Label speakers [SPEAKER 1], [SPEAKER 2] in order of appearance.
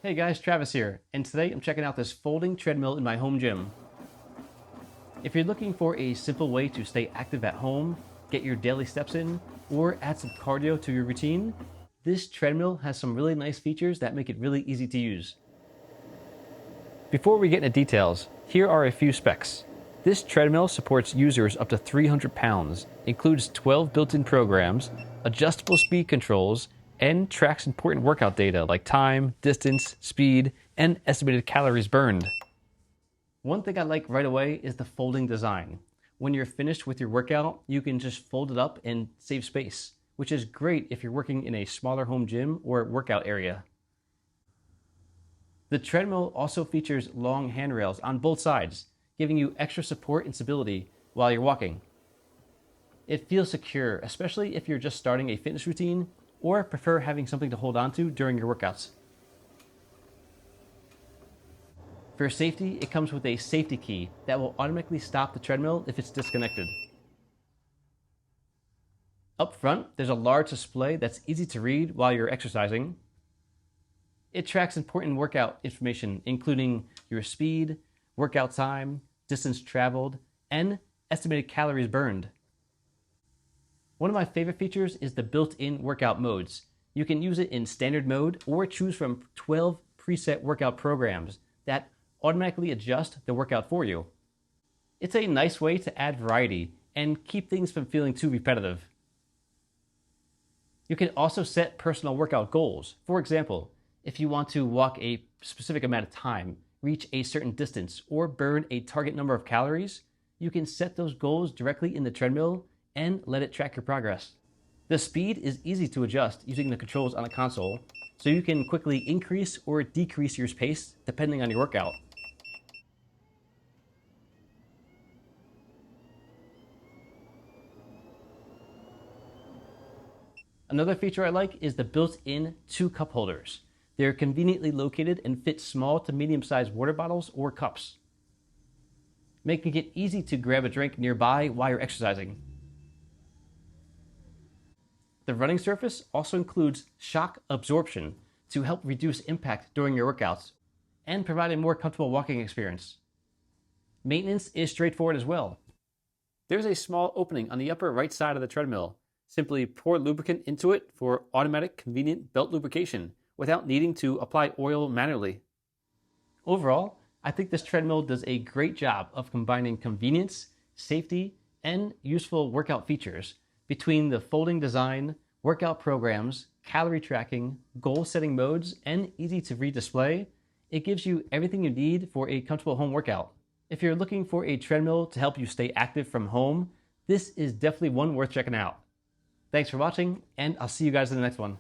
[SPEAKER 1] Hey guys, Travis here, and today I'm checking out this folding treadmill in my home gym. If you're looking for a simple way to stay active at home, get your daily steps in, or add some cardio to your routine, this treadmill has some really nice features that make it really easy to use. Before we get into details, here are a few specs. This treadmill supports users up to 300 pounds, includes 12 built-in programs, adjustable speed controls, and tracks important workout data like time, distance, speed, and estimated calories burned. One thing I like right away is the folding design. When you're finished with your workout, you can just fold it up and save space, which is great if you're working in a smaller home gym or workout area. The treadmill also features long handrails on both sides, giving you extra support and stability while you're walking. It feels secure, especially if you're just starting a fitness routine or prefer having something to hold on to during your workouts. For safety, it comes with a safety key that will automatically stop the treadmill if it's disconnected. Up front, there's a large display that's easy to read while you're exercising. It tracks important workout information, including your speed, workout time, distance traveled, and estimated calories burned. One of my favorite features is the built-in workout modes. You can use it in standard mode or choose from 12 preset workout programs that automatically adjust the workout for you. It's a nice way to add variety and keep things from feeling too repetitive. You can also set personal workout goals. For example, if you want to walk a specific amount of time, reach a certain distance, or burn a target number of calories, you can set those goals directly in the treadmill and let it track your progress. The speed is easy to adjust using the controls on the console, so you can quickly increase or decrease your pace depending on your workout. Another feature I like is the built-in 2 cup holders. They're conveniently located and fit small to medium-sized water bottles or cups, making it easy to grab a drink nearby while you're exercising. The running surface also includes shock absorption to help reduce impact during your workouts and provide a more comfortable walking experience. Maintenance is straightforward as well. There's a small opening on the upper right side of the treadmill. Simply pour lubricant into it for automatic, convenient belt lubrication without needing to apply oil manually. Overall, I think this treadmill does a great job of combining convenience, safety, and useful workout features. Between the folding design, workout programs, calorie tracking, goal-setting modes, and easy-to-read display, it gives you everything you need for a comfortable home workout. If you're looking for a treadmill to help you stay active from home, this is definitely one worth checking out. Thanks for watching, and I'll see you guys in the next one.